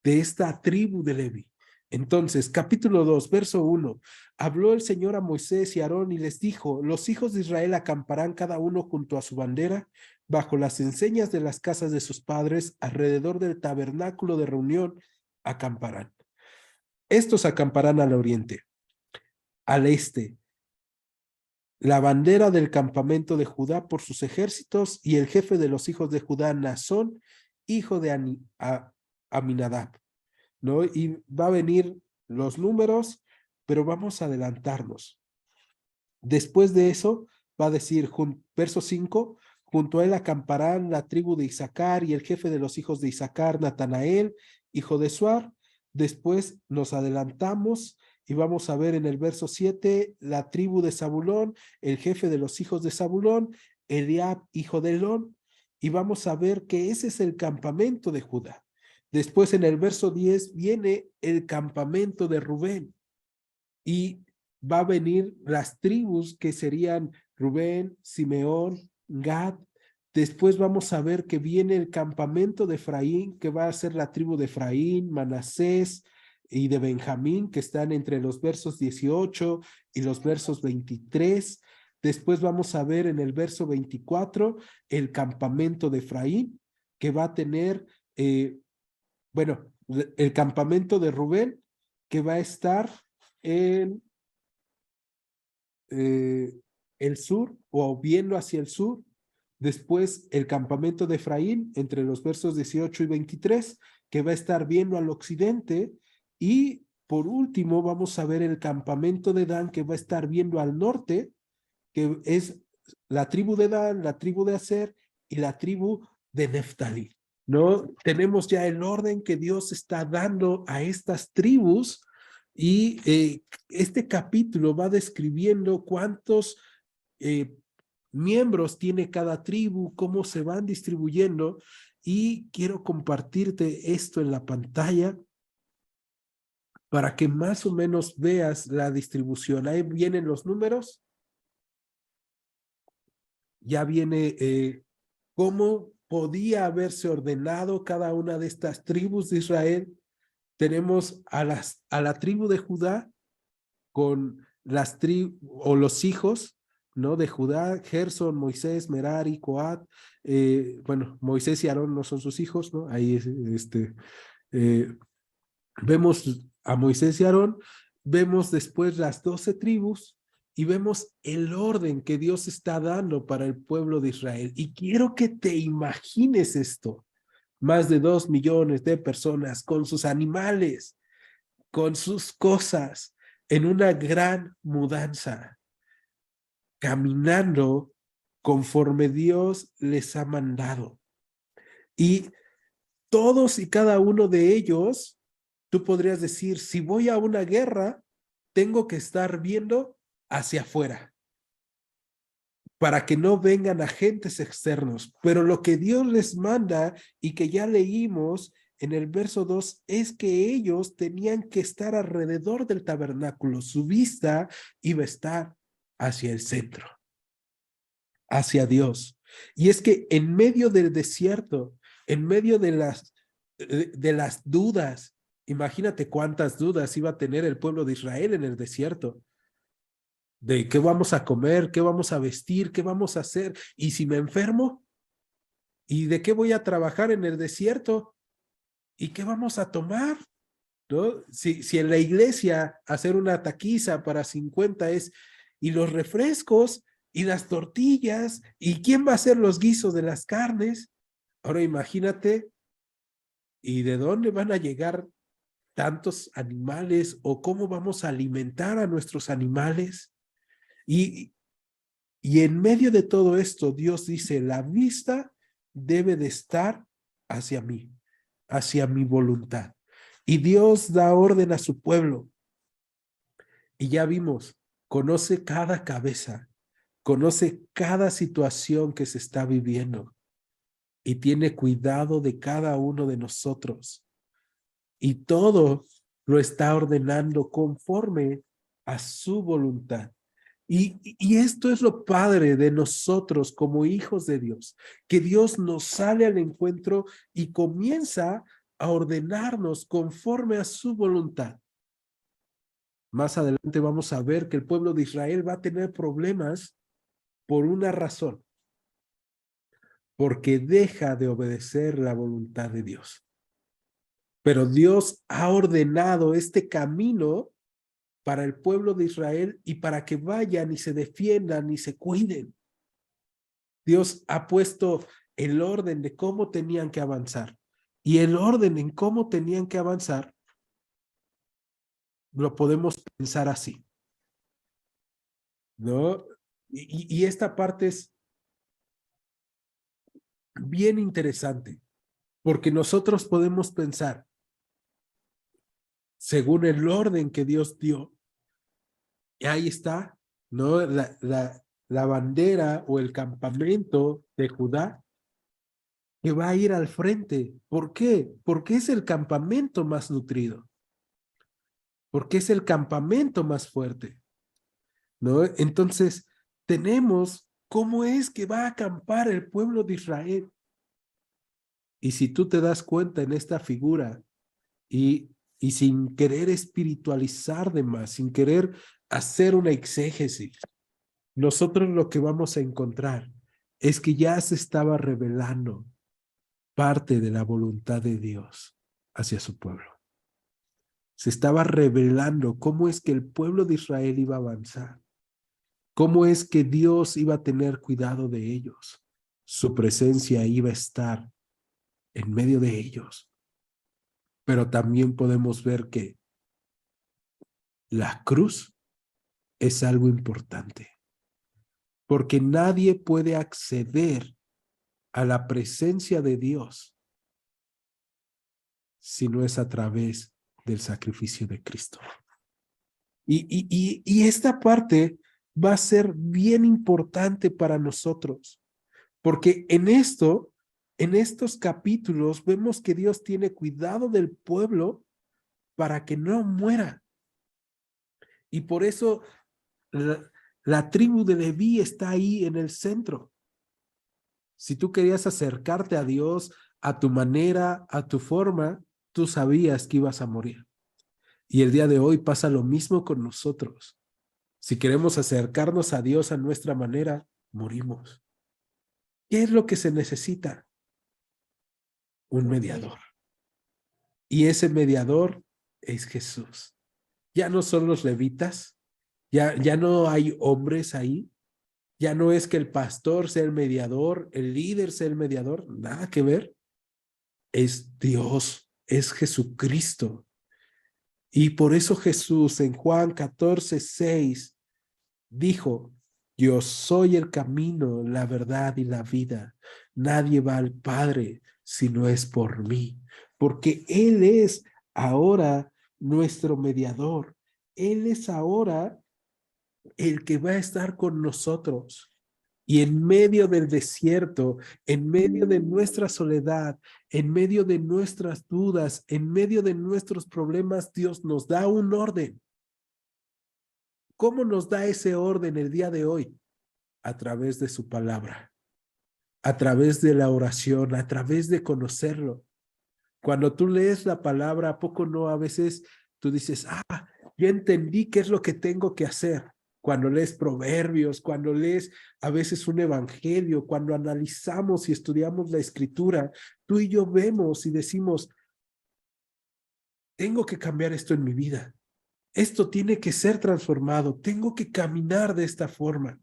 de esta tribu de Levi. Entonces, capítulo 2, verso 1, habló el Señor a Moisés y a Aarón y les dijo, los hijos de Israel acamparán cada uno junto a su bandera, bajo las enseñas de las casas de sus padres, alrededor del tabernáculo de reunión, acamparán. Estos acamparán al oriente, al este, la bandera del campamento de Judá por sus ejércitos, y el jefe de los hijos de Judá, Nazón, hijo de Aminadab. ¿No? Y va a venir los números, pero vamos a adelantarnos. Después de eso, va a decir, verso 5, junto a él acamparán la tribu de Isaacar y el jefe de los hijos de Isaacar, Natanael, hijo de Suar. Después nos adelantamos y vamos a ver en el verso 7, la tribu de Zabulón, el jefe de los hijos de Zabulón, Eliab, hijo de Elón, y vamos a ver que ese es el campamento de Judá. Después en el verso 10 viene el campamento de Rubén y va a venir las tribus que serían Rubén, Simeón, Gad. Después vamos a ver que viene el campamento de Efraín, que va a ser la tribu de Efraín, Manasés y de Benjamín, que están entre los versos 18 y los versos 23. Después vamos a ver en el verso 24 el campamento de Efraín, que va a tener bueno, el campamento de Rubén, que va a estar en el sur o viendo hacia el sur. Después el campamento de Efraín, entre los versos 18 y 23, que va a estar viendo al occidente. Y por último vamos a ver el campamento de Dan, que va a estar viendo al norte, que es la tribu de Dan, la tribu de Aser y la tribu de Neftalí. ¿No? Tenemos ya el orden que Dios está dando a estas tribus y este capítulo va describiendo cuántos miembros tiene cada tribu, cómo se van distribuyendo, y quiero compartirte esto en la pantalla para que más o menos veas la distribución. Ahí vienen los números, ya viene cómo podía haberse ordenado cada una de estas tribus de Israel. Tenemos a la tribu de Judá con las o los hijos, ¿no? De Judá, Gerson, Moisés, Merari, Coat. Bueno, Moisés y Aarón no son sus hijos, ¿no? Ahí vemos a Moisés y Aarón, vemos después las 12 tribus y vemos el orden que Dios está dando para el pueblo de Israel. Y quiero que te imagines esto. Más de 2 millones de personas con sus animales, con sus cosas, en una gran mudanza, caminando conforme Dios les ha mandado. Y todos y cada uno de ellos, tú podrías decir, si voy a una guerra, tengo que estar viendo hacia afuera para que no vengan agentes externos. Pero lo que Dios les manda y que ya leímos en el verso 2 es que ellos tenían que estar alrededor del tabernáculo. Su vista iba a estar hacia el centro, hacia Dios. Y es que en medio del desierto, en medio de las dudas, imagínate cuántas dudas iba a tener el pueblo de Israel en el desierto. De qué vamos a comer, qué vamos a vestir, qué vamos a hacer. ¿Y si me enfermo? ¿Y de qué voy a trabajar en el desierto? ¿Y qué vamos a tomar? ¿No? Si en la iglesia hacer una taquiza para 50 es, y los refrescos, y las tortillas, ¿y quién va a hacer los guisos de las carnes? Ahora imagínate, ¿y de dónde van a llegar tantos animales o cómo vamos a alimentar a nuestros animales? Y en medio de todo esto, Dios dice, la vista debe de estar hacia mí, hacia mi voluntad. Y Dios da orden a su pueblo. Y ya vimos, conoce cada cabeza, conoce cada situación que se está viviendo y tiene cuidado de cada uno de nosotros. Y todo lo está ordenando conforme a su voluntad. Y esto es lo padre de nosotros como hijos de Dios, que Dios nos sale al encuentro y comienza a ordenarnos conforme a su voluntad. Más adelante vamos a ver que el pueblo de Israel va a tener problemas por una razón, porque deja de obedecer la voluntad de Dios. Pero Dios ha ordenado este camino para el pueblo de Israel y para que vayan y se defiendan y se cuiden. Dios ha puesto el orden de cómo tenían que avanzar. Y el orden en cómo tenían que avanzar lo podemos pensar así, ¿no? Y esta parte es bien interesante, porque nosotros podemos pensar, según el orden que Dios dio, y ahí está, ¿no? La bandera o el campamento de Judá que va a ir al frente. ¿Por qué? Porque es el campamento más nutrido, porque es el campamento más fuerte, ¿no? Entonces, tenemos cómo es que va a acampar el pueblo de Israel. Y si tú te das cuenta en esta figura y sin querer espiritualizar de más, sin querer hacer una exégesis, nosotros lo que vamos a encontrar es que ya se estaba revelando parte de la voluntad de Dios hacia su pueblo. Se estaba revelando cómo es que el pueblo de Israel iba a avanzar, cómo es que Dios iba a tener cuidado de ellos. Su presencia iba a estar en medio de ellos. Pero también podemos ver que la cruz es algo importante, porque nadie puede acceder a la presencia de Dios si no es a través del sacrificio de Cristo. Y esta parte va a ser bien importante para nosotros, porque en estos capítulos, vemos que Dios tiene cuidado del pueblo para que no muera. Y por eso la tribu de Leví está ahí en el centro. Si tú querías acercarte a Dios a tu manera, a tu forma, tú sabías que ibas a morir. Y el día de hoy pasa lo mismo con nosotros. Si queremos acercarnos a Dios a nuestra manera, morimos. ¿Qué es lo que se necesita? Un mediador. Y ese mediador es Jesús. Ya no son los levitas, ya no hay hombres ahí, ya no es que el pastor sea el mediador, el líder sea el mediador, nada que ver. Es Dios, es Jesucristo. Y por eso Jesús en Juan 14:6 dijo, yo soy el camino, la verdad y la vida. Nadie va al Padre si no es por mí, porque Él es ahora nuestro mediador. Él es ahora el que va a estar con nosotros. Y en medio del desierto, en medio de nuestra soledad, en medio de nuestras dudas, en medio de nuestros problemas, Dios nos da un orden. ¿Cómo nos da ese orden el día de hoy? A través de su palabra, a través de la oración, a través de conocerlo. Cuando tú lees la palabra, ¿a poco no? A veces tú dices, ya entendí qué es lo que tengo que hacer. Cuando lees proverbios, cuando lees a veces un evangelio, cuando analizamos y estudiamos la escritura, tú y yo vemos y decimos, tengo que cambiar esto en mi vida. Esto tiene que ser transformado. Tengo que caminar de esta forma.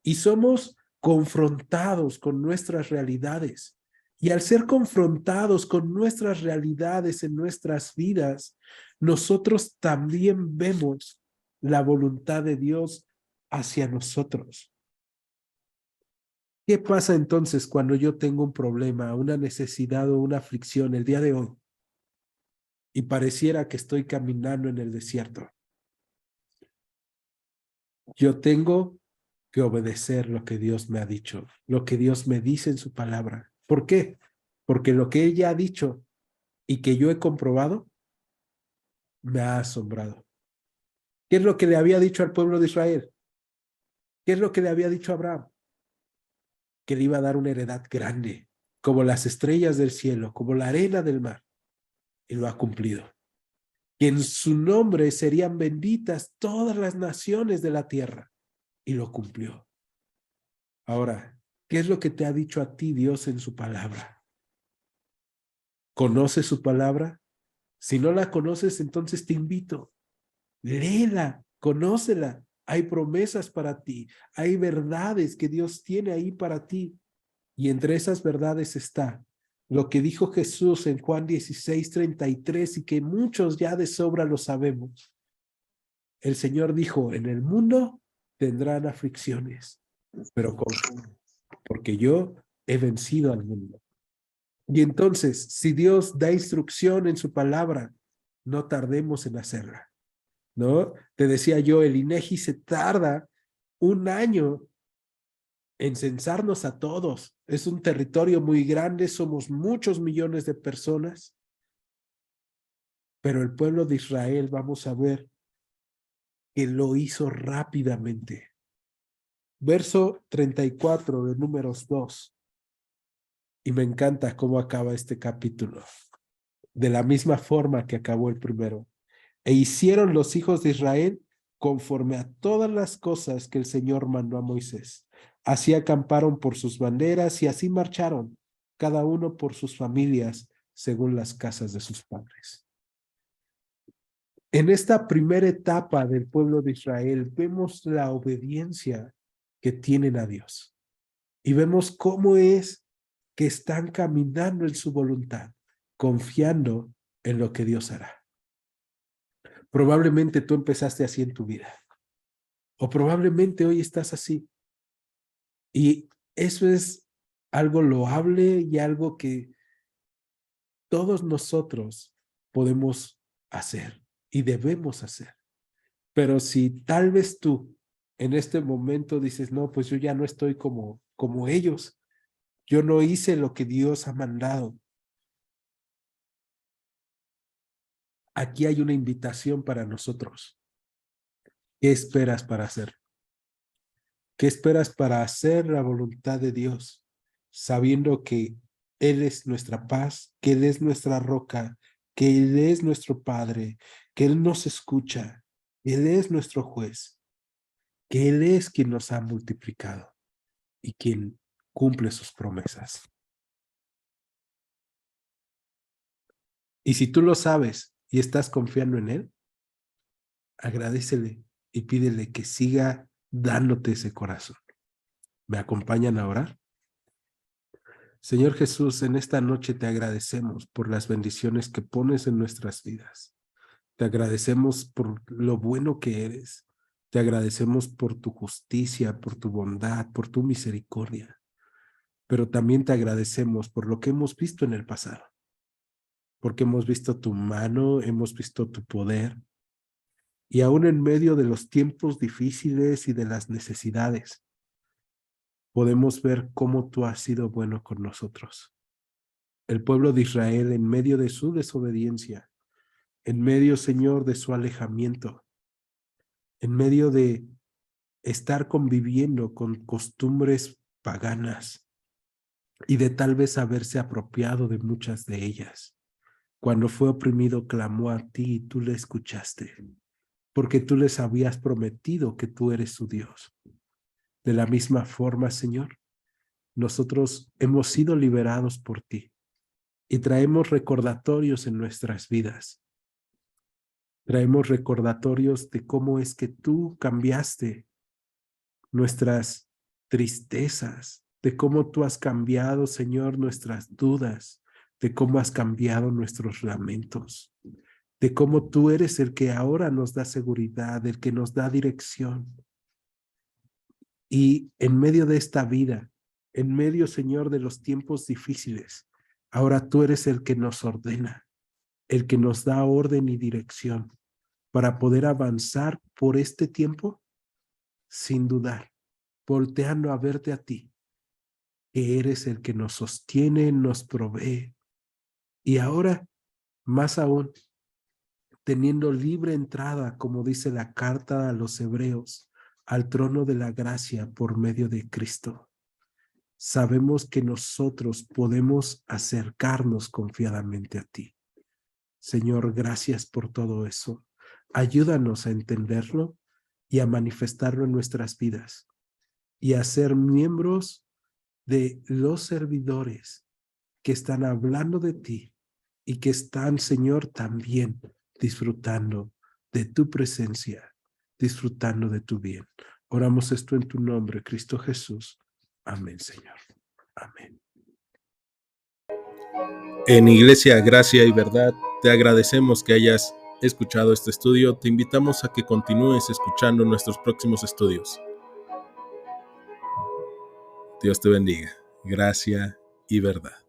Y somos confrontados con nuestras realidades. Y al ser confrontados con nuestras realidades en nuestras vidas, nosotros también vemos la voluntad de Dios hacia nosotros. ¿Qué pasa entonces cuando yo tengo un problema, una necesidad o una aflicción el día de hoy y pareciera que estoy caminando en el desierto? Yo tengo que obedecer lo que Dios me ha dicho, lo que Dios me dice en su palabra. ¿Por qué? Porque lo que ella ha dicho y que yo he comprobado me ha asombrado. ¿Qué es lo que le había dicho al pueblo de Israel? ¿Qué es lo que le había dicho a Abraham? Que le iba a dar una heredad grande, como las estrellas del cielo, como la arena del mar. Y lo ha cumplido. Que en su nombre serían benditas todas las naciones de la tierra. Y lo cumplió. Ahora, ¿qué es lo que te ha dicho a ti Dios en su palabra? ¿Conoces su palabra? Si no la conoces, entonces te invito. Léela, conócela. Hay promesas para ti. Hay verdades que Dios tiene ahí para ti. Y entre esas verdades está lo que dijo Jesús en Juan 16:33 y que muchos ya de sobra lo sabemos. El Señor dijo, en el mundo tendrán aflicciones, pero confíen, porque yo he vencido al mundo. Y entonces, si Dios da instrucción en su palabra, no tardemos en hacerla, ¿no? Te decía yo, el INEGI se tarda un año en censarnos a todos. Es un territorio muy grande, somos muchos millones de personas, pero el pueblo de Israel, vamos a ver, que lo hizo rápidamente. Verso 34 de Números 2. Y me encanta cómo acaba este capítulo. De la misma forma que acabó el primero. E hicieron los hijos de Israel conforme a todas las cosas que el Señor mandó a Moisés. Así acamparon por sus banderas y así marcharon, cada uno por sus familias, según las casas de sus padres. En esta primera etapa del pueblo de Israel vemos la obediencia que tienen a Dios y vemos cómo es que están caminando en su voluntad, confiando en lo que Dios hará. Probablemente tú empezaste así en tu vida, o probablemente hoy estás así. Y eso es algo loable y algo que todos nosotros podemos hacer y debemos hacer. Pero si tal vez tú en este momento dices, no, pues yo ya no estoy como ellos, yo no hice lo que Dios ha mandado. Aquí hay una invitación para nosotros. ¿Qué esperas para hacer? ¿Qué esperas para hacer la voluntad de Dios? Sabiendo que Él es nuestra paz, que Él es nuestra roca, que Él es nuestro Padre, que Él nos escucha, Él es nuestro juez, que Él es quien nos ha multiplicado y quien cumple sus promesas. Y si tú lo sabes y estás confiando en Él, agradécele y pídele que siga dándote ese corazón. ¿Me acompañan a orar? Señor Jesús, en esta noche te agradecemos por las bendiciones que pones en nuestras vidas. Te agradecemos por lo bueno que eres. Te agradecemos por tu justicia, por tu bondad, por tu misericordia. Pero también te agradecemos por lo que hemos visto en el pasado. Porque hemos visto tu mano, hemos visto tu poder. Y aún en medio de los tiempos difíciles y de las necesidades, podemos ver cómo tú has sido bueno con nosotros. El pueblo de Israel, en medio de su desobediencia, en medio, Señor, de su alejamiento, en medio de estar conviviendo con costumbres paganas y de tal vez haberse apropiado de muchas de ellas. Cuando fue oprimido, clamó a ti y tú le escuchaste, porque tú les habías prometido que tú eres su Dios. De la misma forma, Señor, nosotros hemos sido liberados por ti y traemos recordatorios en nuestras vidas. Traemos recordatorios de cómo es que tú cambiaste nuestras tristezas, de cómo tú has cambiado, Señor, nuestras dudas, de cómo has cambiado nuestros lamentos, de cómo tú eres el que ahora nos da seguridad, el que nos da dirección. Y en medio de esta vida, en medio, Señor, de los tiempos difíciles, ahora tú eres el que nos ordena, el que nos da orden y dirección para poder avanzar por este tiempo sin dudar, volteando a verte a ti, que eres el que nos sostiene, nos provee. Y ahora, más aún, teniendo libre entrada, como dice la carta a los hebreos, al trono de la gracia por medio de Cristo. Sabemos que nosotros podemos acercarnos confiadamente a ti. Señor, gracias por todo eso. Ayúdanos a entenderlo y a manifestarlo en nuestras vidas y a ser miembros de los servidores que están hablando de ti y que están, Señor, también disfrutando de tu presencia, disfrutando de tu bien. Oramos esto en tu nombre, Cristo Jesús. Amén, Señor. Amén. En Iglesia Gracia y Verdad, te agradecemos que hayas escuchado este estudio. Te invitamos a que continúes escuchando nuestros próximos estudios. Dios te bendiga. Gracia y Verdad.